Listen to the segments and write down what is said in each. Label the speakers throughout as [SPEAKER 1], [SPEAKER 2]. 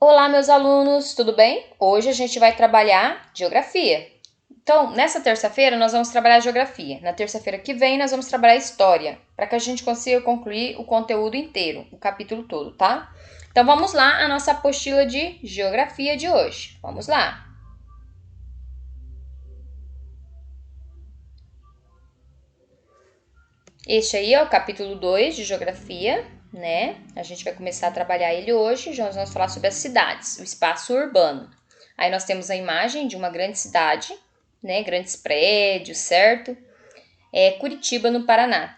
[SPEAKER 1] Olá, meus alunos, tudo bem? Hoje a gente vai trabalhar geografia. Então, nessa terça-feira nós vamos trabalhar geografia. Na terça-feira que vem nós vamos trabalhar história, para que a gente consiga concluir o conteúdo inteiro, o capítulo todo, tá? Então vamos lá, a nossa apostila de geografia de hoje. Vamos lá. Este aí é o capítulo 2 de geografia, né? A gente vai começar a trabalhar ele hoje. Já vamos falar sobre as cidades, o espaço urbano. Aí nós temos a imagem de uma grande cidade, né? Grandes prédios, certo? É Curitiba, no Paraná.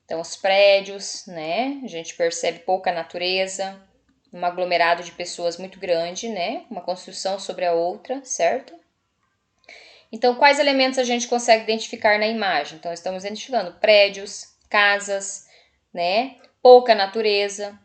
[SPEAKER 1] Então, os prédios, né? A gente percebe pouca natureza, um aglomerado de pessoas muito grande, né? Uma construção sobre a outra, certo? Então, quais elementos a gente consegue identificar na imagem? Então, estamos identificando prédios, casas, né? Pouca natureza.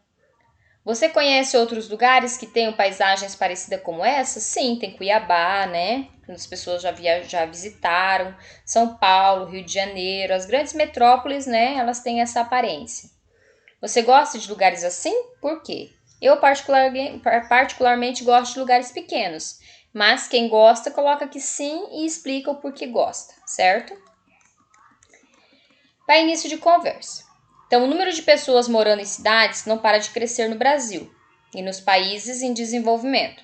[SPEAKER 1] Você conhece outros lugares que tenham paisagens parecidas como essa? Sim, tem Cuiabá, né? As pessoas já visitaram. São Paulo, Rio de Janeiro, as grandes metrópoles, né? Elas têm essa aparência. Você gosta de lugares assim? Por quê? Eu particularmente gosto de lugares pequenos, mas quem gosta coloca que sim e explica o porquê gosta, certo? Para início de conversa. Então, o número de pessoas morando em cidades não para de crescer no Brasil e nos países em desenvolvimento.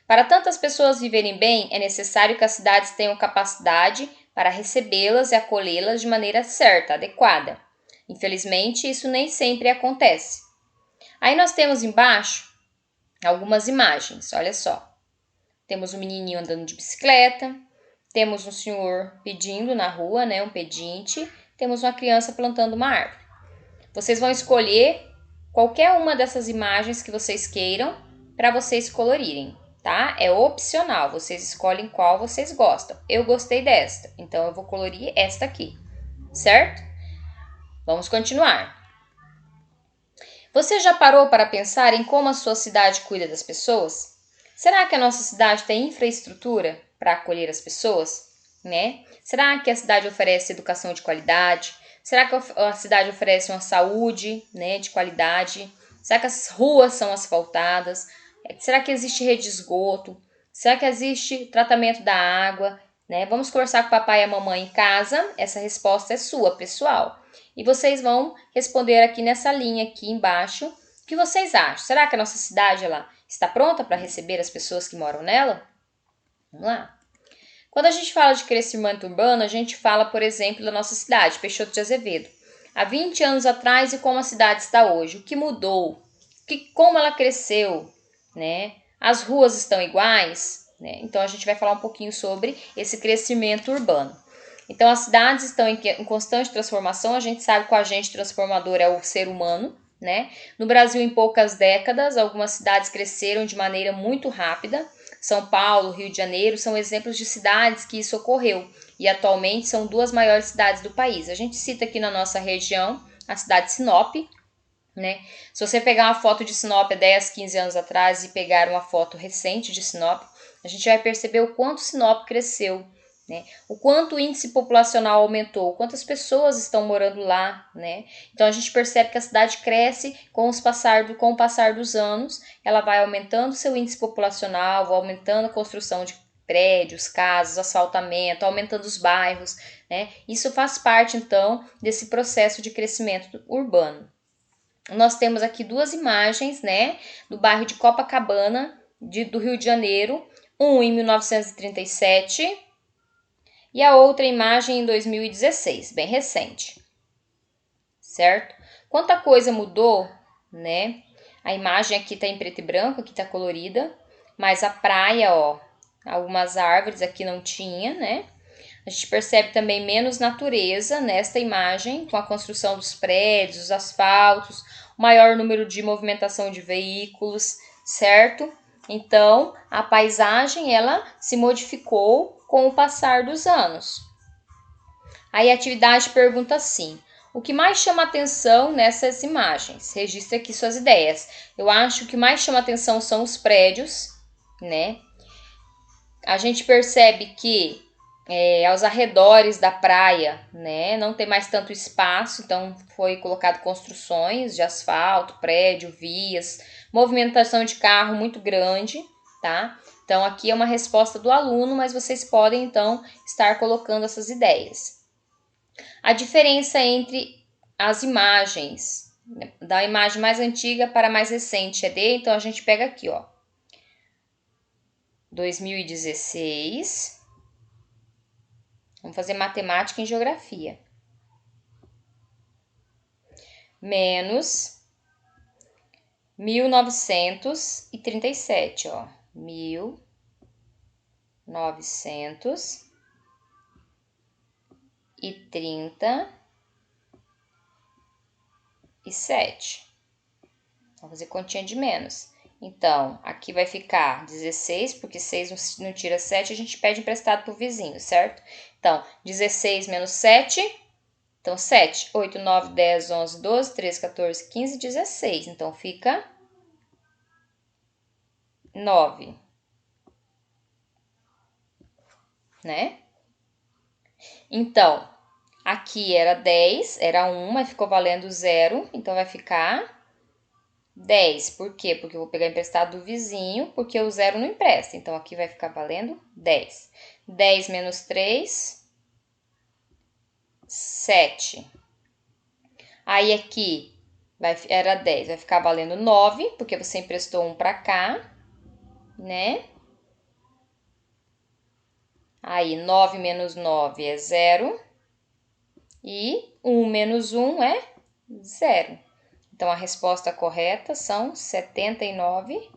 [SPEAKER 1] Para tantas pessoas viverem bem, é necessário que as cidades tenham capacidade para recebê-las e acolhê-las de maneira certa, adequada. Infelizmente, isso nem sempre acontece. Aí nós temos embaixo algumas imagens, olha só. Temos um menininho andando de bicicleta, temos um senhor pedindo na rua, né, um pedinte, temos uma criança plantando uma árvore. Vocês vão escolher qualquer uma dessas imagens que vocês queiram para vocês colorirem, tá? É opcional, vocês escolhem qual vocês gostam. Eu gostei desta, então eu vou colorir esta aqui, certo? Vamos continuar. Você já parou para pensar em como a sua cidade cuida das pessoas? Será que a nossa cidade tem infraestrutura para acolher as pessoas? Né? Será que a cidade oferece educação de qualidade? Será que a cidade oferece uma saúde, né, de qualidade? Será que as ruas são asfaltadas? Será que existe rede de esgoto? Será que existe tratamento da água? Né? Vamos conversar com o papai e a mamãe em casa. Essa resposta é sua, pessoal. E vocês vão responder aqui nessa linha aqui embaixo o que vocês acham. Será que a nossa cidade ela está pronta para receber as pessoas que moram nela? Vamos lá. Quando a gente fala de crescimento urbano, a gente fala, por exemplo, da nossa cidade, Peixoto de Azevedo. Há 20 anos atrás e como a cidade está hoje. O que mudou? Como ela cresceu? Né? As ruas estão iguais? Né? Então, a gente vai falar um pouquinho sobre esse crescimento urbano. Então, as cidades estão em constante transformação. A gente sabe que o agente transformador é o ser humano, né? No Brasil, em poucas décadas, algumas cidades cresceram de maneira muito rápida. São Paulo, Rio de Janeiro são exemplos de cidades que isso ocorreu e atualmente são duas maiores cidades do país. A gente cita aqui na nossa região a cidade de Sinop, né? Se você pegar uma foto de Sinop há 10, 15 anos atrás e pegar uma foto recente de Sinop, a gente vai perceber o quanto Sinop cresceu, né? O quanto o índice populacional aumentou, quantas pessoas estão morando lá, né? Então a gente percebe que a cidade cresce com o passar dos anos, ela vai aumentando seu índice populacional, vai aumentando a construção de prédios, casas, asfaltamento, aumentando os bairros, né? Isso faz parte então desse processo de crescimento urbano. Nós temos aqui duas imagens, né, do bairro de Copacabana, do Rio de Janeiro, um em 1937 e a outra imagem em 2016, bem recente, certo? Quanta coisa mudou, né? A imagem aqui tá em preto e branco, aqui tá colorida, mas a praia, ó, algumas árvores aqui não tinha, né? A gente percebe também menos natureza nesta imagem, com a construção dos prédios, os asfaltos, o maior número de movimentação de veículos, certo? Então, a paisagem ela se modificou com o passar dos anos. Aí a atividade pergunta assim: o que mais chama atenção nessas imagens? Registre aqui suas ideias. Eu acho que o que mais chama atenção são os prédios, né? A gente percebe que aos arredores da praia, né? Não tem mais tanto espaço, então foi colocado construções de asfalto, prédio, vias, movimentação de carro muito grande, tá? Então aqui é uma resposta do aluno, mas vocês podem então estar colocando essas ideias. A diferença entre as imagens, né? Da imagem mais antiga para a mais recente é D, então a gente pega aqui, ó. 2016. Vamos fazer matemática em geografia. Menos 1937, ó. 1937. Vamos fazer continha de menos. Então, aqui vai ficar 16, porque 6 não tira 7, a gente pede emprestado pro vizinho, certo? Então, 16 menos 7, então 7, 8, 9, 10, 11, 12, 13, 14, 15, 16. Então, fica 9, né? Então, aqui era 10, era 1, mas ficou valendo 0, então vai ficar 10. Por quê? Porque eu vou pegar emprestado do vizinho, porque o 0 não empresta. Então, aqui vai ficar valendo 10. 10 menos 3, 7. Aí, aqui era 10, vai ficar valendo 9, porque você emprestou 1 para cá, né? Aí, 9 menos 9 é 0. E 1 menos 1 é 0. Então, a resposta correta são 79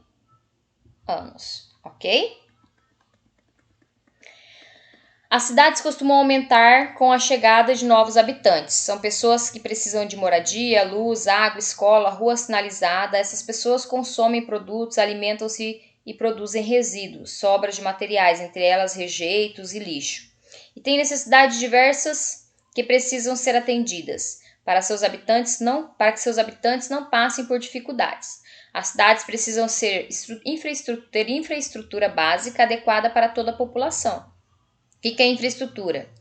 [SPEAKER 1] anos, ok? As cidades costumam aumentar com a chegada de novos habitantes. São pessoas que precisam de moradia, luz, água, escola, rua sinalizada. Essas pessoas consomem produtos, alimentam-se e produzem resíduos, sobras de materiais, entre elas rejeitos e lixo. E têm necessidades diversas que precisam ser atendidas para que seus habitantes não passem por dificuldades. As cidades precisam ter infraestrutura básica adequada para toda a população. O que é infraestrutura?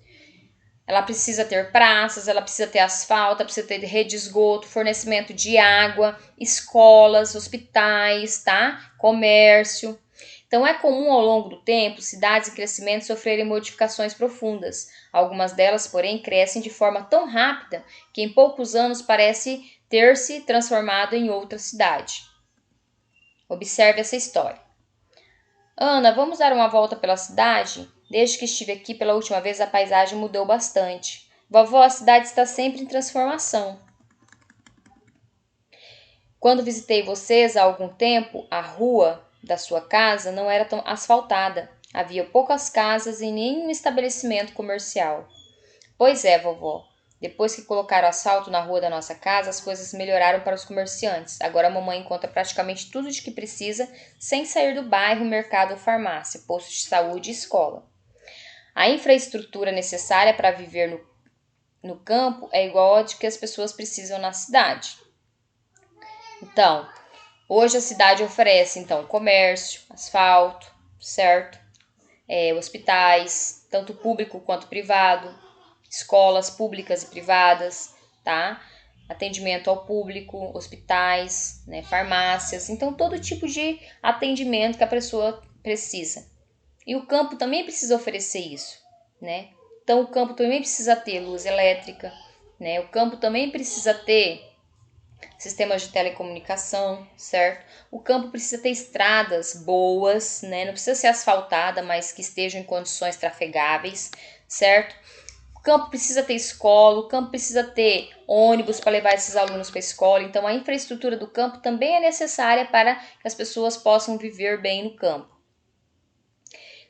[SPEAKER 1] Ela precisa ter praças, ela precisa ter asfalto, ela precisa ter rede de esgoto, fornecimento de água, escolas, hospitais, tá? Comércio. Então, é comum ao longo do tempo cidades em crescimento sofrerem modificações profundas. Algumas delas, porém, crescem de forma tão rápida que em poucos anos parece ter se transformado em outra cidade. Observe essa história. Ana, vamos dar uma volta pela cidade? Desde que estive aqui pela última vez, a paisagem mudou bastante. Vovó, a cidade está sempre em transformação. Quando visitei vocês há algum tempo, a rua da sua casa não era tão asfaltada. Havia poucas casas e nenhum estabelecimento comercial. Pois é, vovó. Depois que colocaram asfalto na rua da nossa casa, as coisas melhoraram para os comerciantes. Agora a mamãe encontra praticamente tudo de que precisa, sem sair do bairro, mercado ou farmácia, posto de saúde e escola. A infraestrutura necessária para viver no campo é igual a de que as pessoas precisam na cidade. Então, hoje a cidade oferece então comércio, asfalto, certo? Hospitais, tanto público quanto privado, escolas públicas e privadas, tá? Atendimento ao público, hospitais, né, farmácias, então todo tipo de atendimento que a pessoa precisa. E o campo também precisa oferecer isso, né? Então o campo também precisa ter luz elétrica, né? O campo também precisa ter sistemas de telecomunicação, certo? O campo precisa ter estradas boas, né? Não precisa ser asfaltada, mas que estejam em condições trafegáveis, certo? O campo precisa ter escola, o campo precisa ter ônibus para levar esses alunos para a escola. Então, a infraestrutura do campo também é necessária para que as pessoas possam viver bem no campo.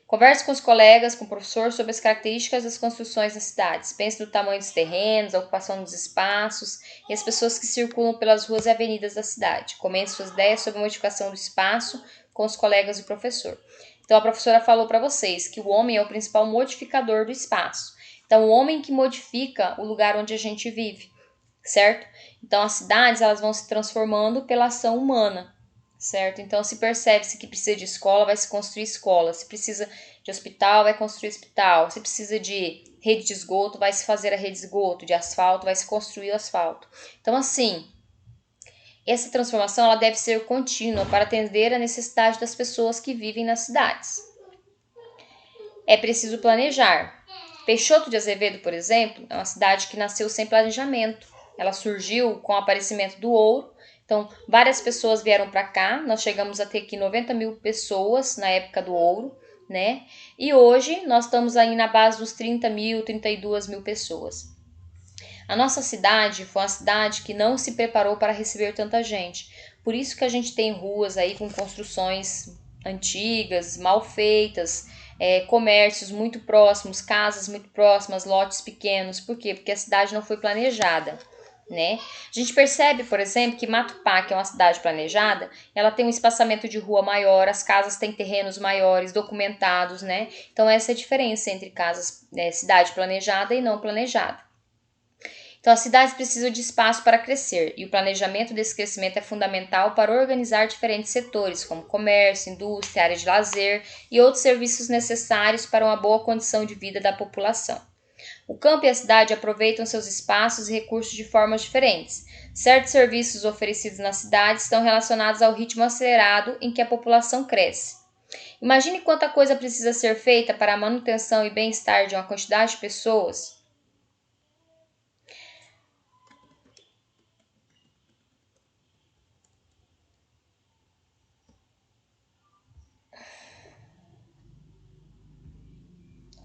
[SPEAKER 1] Converse com os colegas, com o professor sobre as características das construções das cidades. Pense no tamanho dos terrenos, a ocupação dos espaços e as pessoas que circulam pelas ruas e avenidas da cidade. Comente suas ideias sobre a modificação do espaço com os colegas e o professor. Então, a professora falou para vocês que o homem é o principal modificador do espaço. Então, o homem que modifica o lugar onde a gente vive, certo? Então, as cidades elas vão se transformando pela ação humana. Certo? Então, se percebe-se que precisa de escola, vai se construir escola. Se precisa de hospital, vai construir hospital. Se precisa de rede de esgoto, vai se fazer a rede de esgoto, de asfalto, vai se construir o asfalto. Então, assim, essa transformação ela deve ser contínua para atender a necessidade das pessoas que vivem nas cidades. É preciso planejar. Peixoto de Azevedo, por exemplo, é uma cidade que nasceu sem planejamento. Ela surgiu com o aparecimento do ouro. Então, várias pessoas vieram para cá. Nós chegamos a ter aqui 90 mil pessoas na época do ouro, né? E hoje nós estamos aí na base dos 30 mil, 32 mil pessoas. A nossa cidade foi uma cidade que não se preparou para receber tanta gente. Por isso que a gente tem ruas aí com construções antigas, mal feitas, comércios muito próximos, casas muito próximas, lotes pequenos. Por quê? Porque a cidade não foi planejada. Né? A gente percebe, por exemplo, que Matupá, que é uma cidade planejada, ela tem um espaçamento de rua maior, as casas têm terrenos maiores, documentados, né? Então essa é a diferença entre casas, cidade planejada e não planejada. Então, as cidades precisam de espaço para crescer e o planejamento desse crescimento é fundamental para organizar diferentes setores, como comércio, indústria, área de lazer e outros serviços necessários para uma boa condição de vida da população. O campo e a cidade aproveitam seus espaços e recursos de formas diferentes. Certos serviços oferecidos na cidade estão relacionados ao ritmo acelerado em que a população cresce. Imagine quanta coisa precisa ser feita para a manutenção e bem-estar de uma quantidade de pessoas.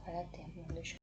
[SPEAKER 1] Vai dar tempo, não deixa.